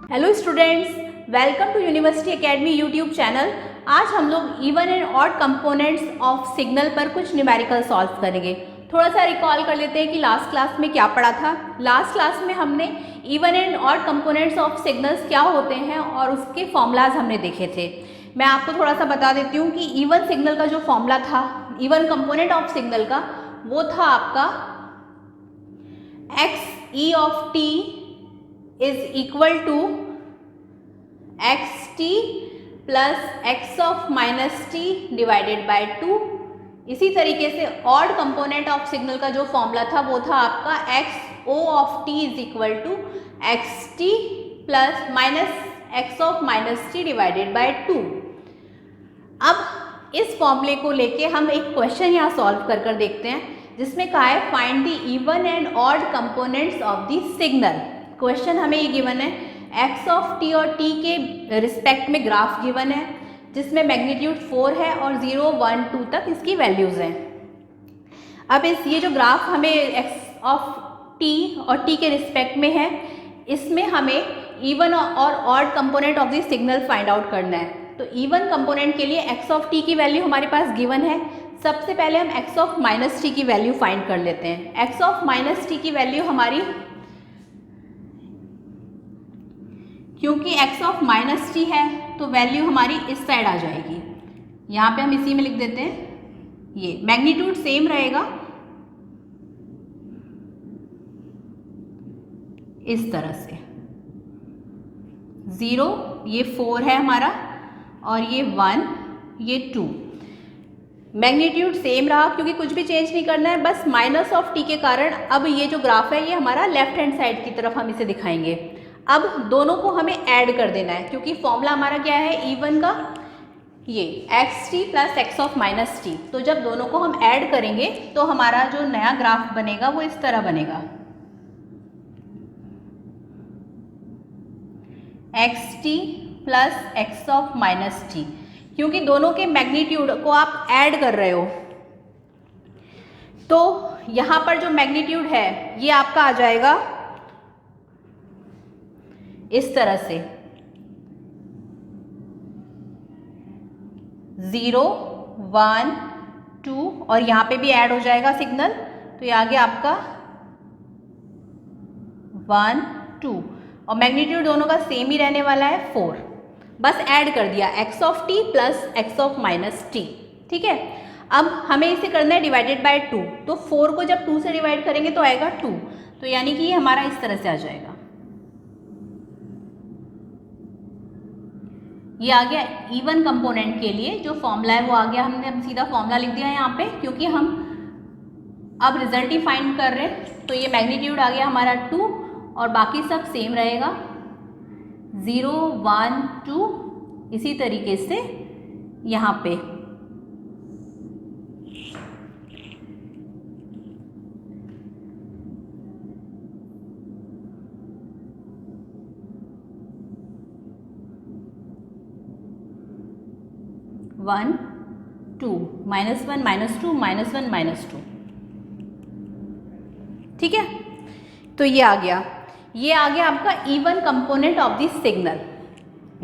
Hello students, welcome to university academy YouTube channel. आज हम लोग even and odd components of signal पर कुछ न्यूमेरिकल सॉल्व करेंगे। थोड़ा सा रिकॉल कर लेते हैं कि लास्ट क्लास में क्या पढ़ा था। लास्ट क्लास में हमने even and odd components of signals क्या होते हैं और उसके फॉर्मूलाज हमने देखे थे। मैं आपको थोड़ा सा बता देती हूँ कि इवन सिग्नल का जो फॉर्मूला था, इवन कंपोनेंट ऑफ सिग्नल का, वो था आपका x e of t is equal to x t plus x of minus t divided by 2। इसी तरीके से ऑड कंपोनेंट ऑफ सिग्नल का जो फॉर्मूला था वो था आपका x o of t is equal to x t plus minus x of minus t divided by 2। अब इस फॉर्मूले को लेके हम एक क्वेश्चन यहाँ सॉल्व कर देखते हैं, जिसमें कहा है find the even and odd components of the signal. Question हमें ये गिवन है, एक्स ऑफ टी और टी के रिस्पेक्ट में ग्राफ गिवन है जिसमें मैग्नीट्यूड 4 है और 0, 1, 2 तक इसकी वैल्यूज़ हैं। अब ये जो ग्राफ हमें एक्स ऑफ टी और टी के रिस्पेक्ट में है, इसमें हमें इवन और odd component of the signal find out करना है। तो इवन कंपोनेंट के लिए एक्स ऑफ टी की वैल्यू हमारे पास गिवन है। सबसे पहले हम एक्स ऑफ माइनस टी की वैल्यू फाइंड कर लेते हैं। एक्स ऑफ माइनस टी की वैल्यू हमारी, क्योंकि x ऑफ माइनस टी है तो वैल्यू हमारी इस साइड आ जाएगी। यहाँ पे हम इसी में लिख देते हैं, ये मैग्नीट्यूड सेम रहेगा इस तरह से। 0 ये 4 है हमारा और ये 1 ये 2। मैग्नीट्यूड सेम रहा क्योंकि कुछ भी चेंज नहीं करना है, बस माइनस ऑफ टी के कारण अब ये जो ग्राफ है ये हमारा लेफ्ट हैंड साइड की तरफ हम इसे दिखाएंगे। अब दोनों को हमें ऐड कर देना है क्योंकि फॉर्मूला हमारा क्या है इवन का, ये x t plus x of minus T. तो जब दोनों को हम ऐड करेंगे तो हमारा जो नया ग्राफ बनेगा वो इस तरह बनेगा, x t plus x of minus T. क्योंकि दोनों के मैग्नीट्यूड को आप ऐड कर रहे हो तो यहाँ पर जो मैग्नीट्यूड है ये आपका आ जाएगा इस तरह से 0, 1, 2 और यहाँ पे भी ऐड हो जाएगा सिग्नल, तो ये आ गया आपका 1, 2 और मैग्नीट्यूड दोनों का सेम ही रहने वाला है 4। बस ऐड कर दिया x of T plus x of minus T. ठीक है, अब हमें इसे करना है डिवाइडेड बाय 2। तो 4 को जब 2 से डिवाइड करेंगे तो आएगा 2, तो यानी कि ये हमारा इस तरह से आ जाएगा। ये आ गया इवन कंपोनेंट के लिए जो फॉर्मूला है वो आ गया। हमने अब सीधा फॉर्मूला लिख दिया यहाँ पे क्योंकि हम अब रिजल्ट ही फाइंड कर रहे हैं। तो ये मैग्नीट्यूड आ गया हमारा 2 और बाकी सब सेम रहेगा 0, 1, 2। इसी तरीके से यहाँ पे वन, 2, -1, -2, -1, -2। ठीक है, तो ये आ गया आपका even component of the signal.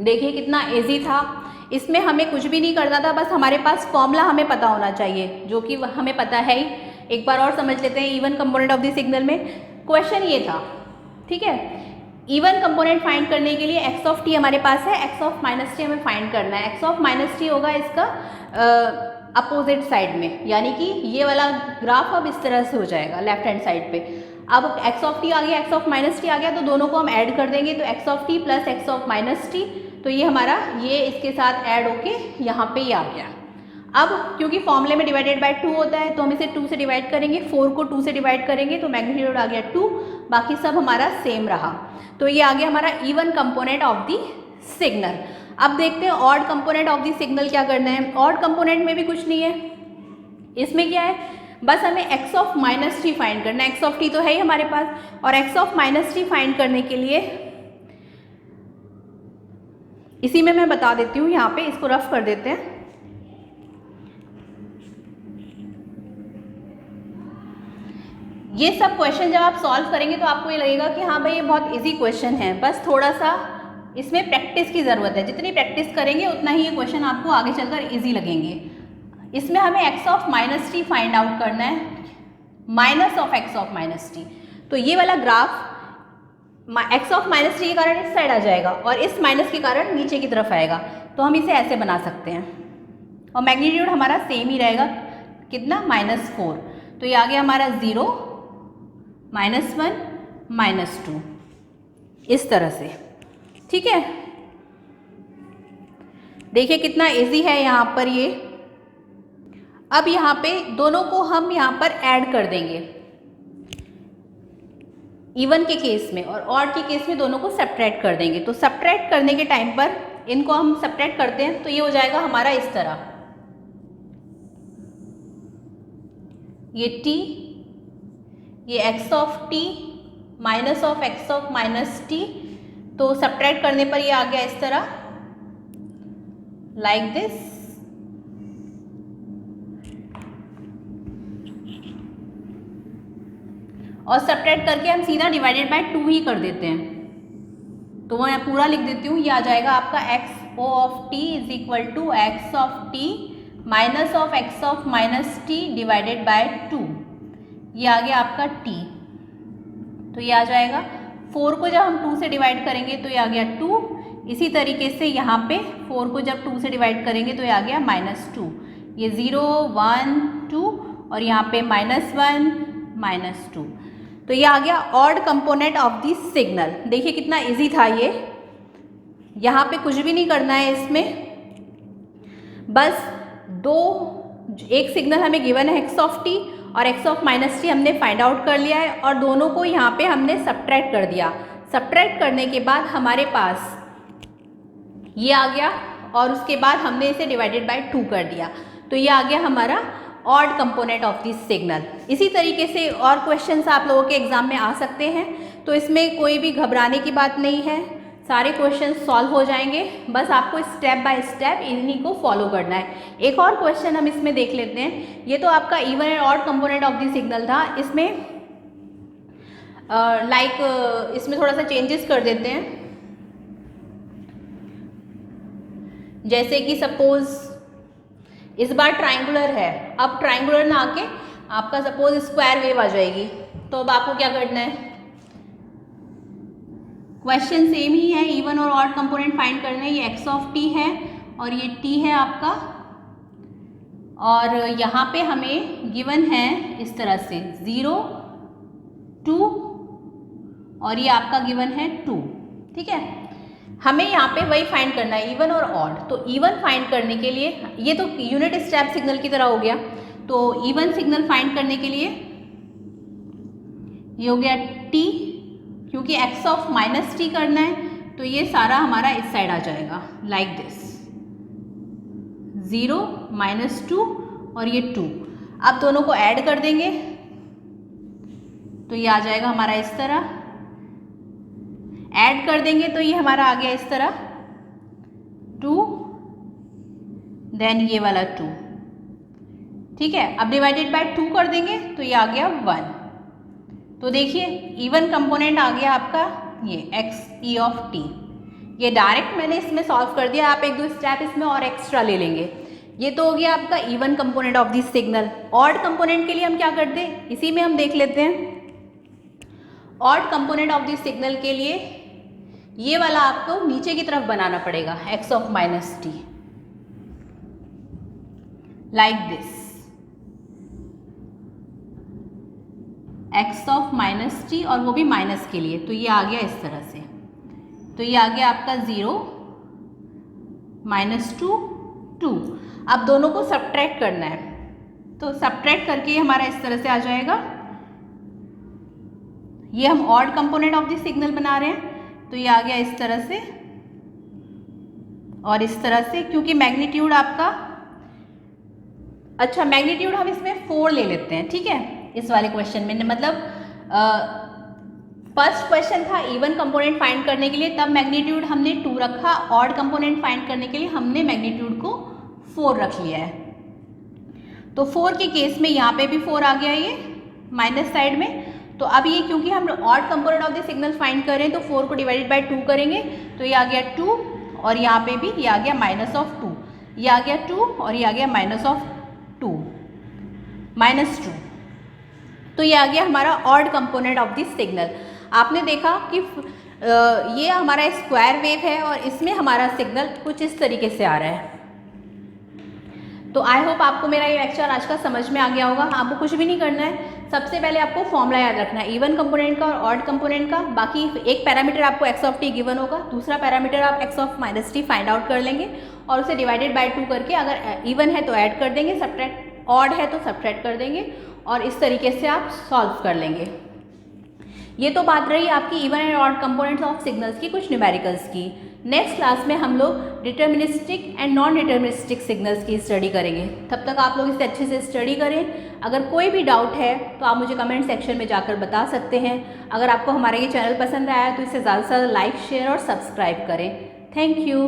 देखिए कितना इजी था, इसमें हमें कुछ भी नहीं करना था, बस हमारे पास फॉर्मूला हमें पता होना चाहिए जो कि हमें पता है ही। एक बार और समझ लेते हैं even component of the signal में। क्वेश्चन ये था, ठीक है, इवन कंपोनेंट फाइंड करने के लिए एक्स ऑफ टी हमारे पास है, एक्स ऑफ माइनस टी हमें फाइंड करना है। एक्स ऑफ माइनस टी होगा इसका अपोजिट साइड में, यानी कि ये वाला ग्राफ अब इस तरह से हो जाएगा लेफ्ट हैंड साइड पे। अब एक्स ऑफ टी आ गया, एक्स ऑफ माइनस टी आ गया, तो दोनों को हम ऐड कर देंगे। तो x of T plus x of minus T, तो ये हमारा ये इसके साथ ऐड होके यहाँ पे ये आ गया। अब क्योंकि फॉर्मूले में डिवाइडेड बाय 2 होता है तो हम इसे 2 से डिवाइड करेंगे, 4 को 2 से डिवाइड करेंगे तो मैग्नीट्यूड आ गया 2, बाकी सब हमारा सेम रहा। तो ये आ गया हमारा even component of the signal. अब देखते हैं odd component of the signal क्या करना है। ऑड कंपोनेंट में भी कुछ नहीं है, इसमें क्या है, बस हमें x of minus T find करना है। एक्स ऑफ टी तो है ही हमारे पास, और x of minus T find करने के लिए इसी में मैं बता देती हूँ, यहाँ पे इसको रफ कर देते हैं। ये सब क्वेश्चन जब आप सॉल्व करेंगे तो आपको ये लगेगा कि हाँ भाई ये बहुत इजी क्वेश्चन है, बस थोड़ा सा इसमें प्रैक्टिस की ज़रूरत है, जितनी प्रैक्टिस करेंगे उतना ही ये क्वेश्चन आपको आगे चलकर इजी लगेंगे। इसमें हमें x of minus T find out करना है, minus of x of minus T. तो ये वाला graph x of minus T के कारण इस साइड आ जाएगा और इस माइनस के कारण नीचे की तरफ आएगा। तो हम इसे ऐसे बना सकते हैं और मैग्नीट्यूड हमारा सेम ही रहेगा, कितना, -4। तो ये आ गया हमारा 0, -1, -2, इस तरह से। ठीक है, देखिए कितना इजी है यहाँ पर ये। अब यहाँ पे दोनों को हम यहाँ पर ऐड कर देंगे, इवन के केस में, और ऑड के केस में दोनों को सब्ट्रैक्ट कर देंगे। तो सब्ट्रैक्ट करने के टाइम पर इनको हम सब्ट्रैक्ट करते हैं तो ये हो जाएगा हमारा इस तरह, ये t, ये x of t minus of x of minus t। तो सब्ट्रैक्ट करने पर ये आ गया इस तरह, लाइक दिस। और सब्ट्रैक्ट करके हम सीधा डिवाइडेड बाय 2 ही कर देते हैं। तो मैं पूरा लिख देती हूँ, ये आ जाएगा आपका x o of t is equal to x of t minus of x of minus t divided by 2। ये आ गया आपका t। तो ये आ जाएगा 4 को जब हम 2 से डिवाइड करेंगे तो ये आ गया 2। इसी तरीके से यहाँ पे 4 को जब 2 से डिवाइड करेंगे तो ये आ गया -2। ये 0, 1, 2 और यहाँ पे -1, -2। तो ये आ गया odd component of the signal. देखिए कितना इजी था ये, यहाँ पे कुछ भी नहीं करना है इसमें, बस एक सिग्नल हमें गिवन है x ऑफ t और x ऑफ माइनस टी हमने फाइंड आउट कर लिया है और दोनों को यहाँ पे हमने सब्ट्रैक्ट कर दिया। सब्ट्रैक्ट करने के बाद हमारे पास ये आ गया और उसके बाद हमने इसे डिवाइडेड बाय 2 कर दिया। तो ये आ गया हमारा odd component of this signal. इसी तरीके से और क्वेश्चंस आप लोगों के एग्जाम में आ सकते हैं, तो इसमें कोई भी घबराने की बात नहीं है, सारे क्वेश्चंस सॉल्व हो जाएंगे। बस आपको स्टेप बाय स्टेप इन्हीं को फॉलो करना है। एक और क्वेश्चन हम इसमें देख लेते हैं। ये तो आपका even and odd component of the signal था। इसमें इसमें थोड़ा सा चेंजेस कर देते हैं। जैसे कि सपोज इस बार ट्राइंगुलर है, अब ट्राइंगुलर ना आके आपका सपोज स्क्वायर वेव आ जाएगी। तो अब आपको क्या करना है, क्वेश्चन सेम ही है, इवन और ऑड कंपोनेंट फाइंड करना है। ये x ऑफ t है और ये t है आपका, और यहाँ पे हमें गिवन है इस तरह से 0, 2 और ये आपका गिवन है 2। ठीक है, हमें यहाँ पे वही फाइंड करना है, इवन और ऑड। तो इवन फाइंड करने के लिए, ये तो यूनिट स्टेप सिग्नल की तरह हो गया, तो इवन सिग्नल फाइंड करने के लिए ये हो गया t, क्योंकि x ऑफ माइनस टी करना है तो ये सारा हमारा इस साइड आ जाएगा, लाइक दिस, 0, -2 और ये 2। अब दोनों को ऐड कर देंगे तो ये आ जाएगा हमारा इस तरह, ऐड कर देंगे तो ये हमारा आ गया इस तरह 2, देन ये वाला 2। ठीक है, अब डिवाइडेड बाय 2 कर देंगे तो ये आ गया 1। तो देखिए इवन कंपोनेंट आ गया आपका ये x e ऑफ t। ये डायरेक्ट मैंने इसमें सॉल्व कर दिया, आप एक दो स्टेप इसमें और एक्स्ट्रा ले लेंगे। ये तो हो गया आपका even component of this signal. Odd component के लिए हम क्या करते हैं, इसी में हम देख लेते हैं। Odd component of this signal के लिए ये वाला आपको नीचे की तरफ बनाना पड़ेगा, x of minus T, like this, x of minus T, और वो भी माइनस के लिए। तो ये आ गया इस तरह से, तो ये आ गया आपका 0, -2, 2। अब दोनों को सब्ट्रैक्ट करना है, तो सब्ट्रैक्ट करके हमारा इस तरह से आ जाएगा। ये हम odd component of the signal बना रहे हैं, तो ये आ गया इस तरह से और इस तरह से, क्योंकि मैग्नीट्यूड आपका, अच्छा मैग्नीट्यूड हम इसमें 4 ले लेते हैं। ठीक है, इस वाले क्वेश्चन में, मतलब फर्स्ट क्वेश्चन था इवन कंपोनेंट फाइंड करने के लिए, तब मैग्नीट्यूड हमने 2 रखा। ऑड कंपोनेंट फाइंड करने के लिए हमने मैग्नीट्यूड को 4 रख लिया है। तो 4 के केस में यहाँ पे भी 4 आ गया, ये माइनस साइड में, तो अब ये क्योंकि हम odd component of the signal find कर रहे हैं तो 4 को डिवाइडेड बाय 2 करेंगे तो ये आ गया 2 और यहाँ पे भी ये आ गया -2, ये आ गया 2 और ये आ गया -2, तो ये आ गया हमारा odd component of this signal. आपने देखा कि ये हमारा स्क्वायर वेव है और इसमें हमारा सिग्नल कुछ इस तरीके से आ रहा है। तो आई होप आपको मेरा ये लेक्चर आज का समझ में आ गया होगा। आपको कुछ भी नहीं करना है, सबसे पहले आपको फॉर्मूला याद रखना है इवन कंपोनेंट का और ऑड कंपोनेंट का। बाकी एक पैरामीटर आपको x ऑफ t गिवन होगा, दूसरा पैरामीटर आप x of -t find out कर लेंगे और उसे डिवाइडेड बाय 2 करके अगर इवन है तो ऐड कर देंगे, सब्ट्रैक्ट ऑड है तो सब्ट्रैक्ट कर देंगे और इस तरीके से आप सॉल्व कर लेंगे। ये तो बात रही आपकी even and odd components of signals की, कुछ न्यूमेरिकल्स की। नेक्स्ट क्लास में हम लोग deterministic and non deterministic signals की स्टडी करेंगे। तब तक आप लोग इसे अच्छे से स्टडी करें। अगर कोई भी डाउट है तो आप मुझे कमेंट सेक्शन में जाकर बता सकते हैं। अगर आपको हमारा ये चैनल पसंद आया तो इसे ज़्यादा से ज़्यादा लाइक, शेयर और सब्सक्राइब करें। Thank you.